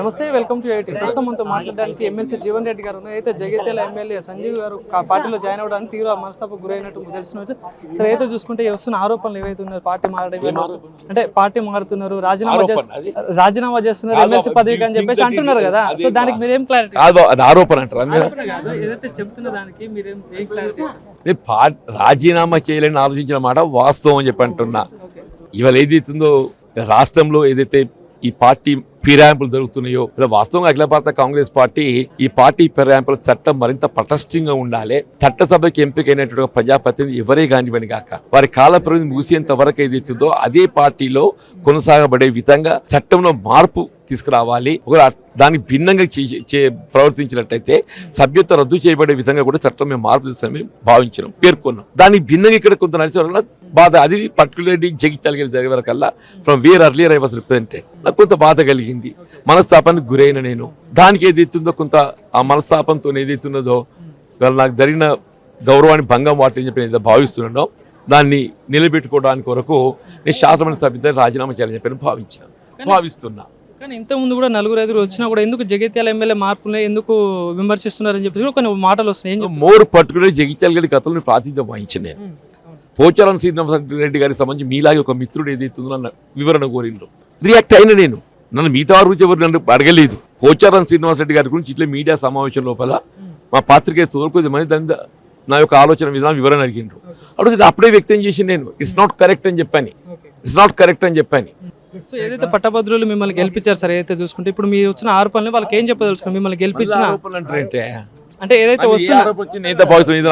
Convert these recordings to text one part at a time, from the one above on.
నమస్తే, welcome to IT. ప్రస్తుతం మనతో మాట్లాడడానికి ఎమ్మెల్సీ జీవన్ రెడ్డి గారు ఉన్నారు. అయితే జగిత్యాల ఎమ్మెల్యే సంజీవ్ గారు పార్టీలో జాయిన్ అవ్వడానికి తీవ్ర మనస్తాపకు గురైనట్టు తెలుస్తున్నారు. సరే, అయితే చూసుకుంటే వస్తున్న ఆరోపణలు ఏవైతే ఉన్నారు, పార్టీ మారడం అంటే పార్టీ మారుతున్నారు, రాజీనామా చేస్తున్నారు ఎమ్మెల్సీ పదవికి అని చెప్పేసి అంటున్నారు కదా. సో దానికి మీరేం క్లారిటీ? ఆరోపణ అంటారు ఏదైతే చెప్తున్న దానికి మీరేం క్లారిటీ? రాజీనామా చేయాలని ఆలోచించిన మాట వాస్తవం అని చెప్పి అంటున్నా. ఇవాళ ఏదైతుందో రాష్ట్రంలో ఏదైతే ఈ పార్టీ ఫిరాయింపులు జరుగుతున్నాయో, ఇలా వాస్తవంగా అఖిల భారత కాంగ్రెస్ పార్టీ ఈ పార్టీ ఫిరాయింపుల చట్టం మరింత పటిష్టంగా ఉండాలి. చట్టసభకి ఎంపికైనటువంటి ప్రజాప్రతినిధి ఎవరే కానివ్వని గాక వారి కాల పరిమితి ముగిసేంత వరకు ఏదైతుందో అదే పార్టీలో కొనసాగబడే విధంగా చట్టంలో మార్పు తీసుకురావాలి. దానికి భిన్నంగా ప్రవర్తించినట్టయితే సభ్యత్వం రద్దు చేయబడే విధంగా కూడా చట్టం మేము మార్పు తీసుకుని భావించినాం, పేర్కొన్నాం. దానికి భిన్నంగా ఇక్కడ కొంత నడిచే బాధ, అది పర్టికులర్లీ జగిత్యాల జరిగే వరకల్లా from where earlier I was represented, నాకు కొంత బాధ కలిగింది, మనస్తాపానికి గురైన నేను. దానికి ఏదైతుందో కొంత ఆ మనస్తాపంతో ఏదైతున్నదో ఇవాళ నాకు జరిగిన గౌరవాన్ని భంగం వాటిని చెప్పి నేను భావిస్తున్నానో దాన్ని నిలబెట్టుకోవడానికి వరకు నేను శాసనమండలి సభ్యులు రాజీనామా చేయాలని చెప్పి భావిస్తున్నా. కానీ ఇంతకుముందు కూడా 4-5 వచ్చినా కూడా ఎందుకు జగిత్యాల ఎమ్మెల్యే మార్పులే ఎందుకు విమర్శిస్తున్నారని చెప్పేసి కొన్ని మాటలు వస్తున్నాయి. మోర్ పర్టికులర్ జగిత్యాల గారి గతంలో ప్రాతినిధ్యం వహించిన నేను పోచారం శ్రీనివాస రెడ్డి గారికి సంబంధించి మీలాగే ఒక మిత్రుడు ఏదైతుందో నన్ను వివరణ కోరిండ్రు, రియాక్ట్ అయిన నేను. నన్ను మిగతా వారి గురించి ఎవరు నన్ను అడగలేదు. పోచారం శ్రీనివాస రెడ్డి గారి గురించి ఇట్లా మీడియా సమావేశం లోపల మా పాత్రికేయులు కొద్ది మంది దాని నా యొక్క ఆలోచన విధానం వివరణ అడిగిండ్రు. అప్పుడు అప్పుడే వ్యక్తం చేసి నేను ఇట్స్ నాట్ కరెక్ట్ అని చెప్పాను. సో ఏదైతే పట్టభద్రులు మిమ్మల్ని గెలిపించారు సార్, ఏదైతే చూసుకుంటే ఇప్పుడు మీరు వచ్చిన ఆరోపణలు వాళ్ళకి ఏం చెప్పదలుచుకున్నారు? మిమ్మల్ని గెలిపించిన అంటే ఏదైతే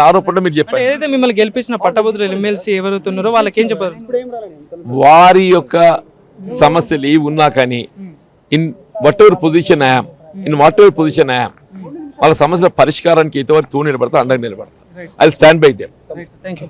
ఆరోపణ మీరు చెప్పారు, ఏదైతే మిమ్మల్ని గెలిపించిన పట్టభద్రులు ఎమ్మెల్సీ ఎవరైతే ఉన్నారో వాళ్ళకి ఏం చెప్పదలుచుకున్నారు? వారి యొక్క సమస్యలు ఏవి ఉన్నా కానీ in whatever position I'm వాళ్ళ సమస్యల పరిష్కారానికి ఎంతవరకు నిలబడతా అండగా నిలబడతా. I will stand by them. Thank you.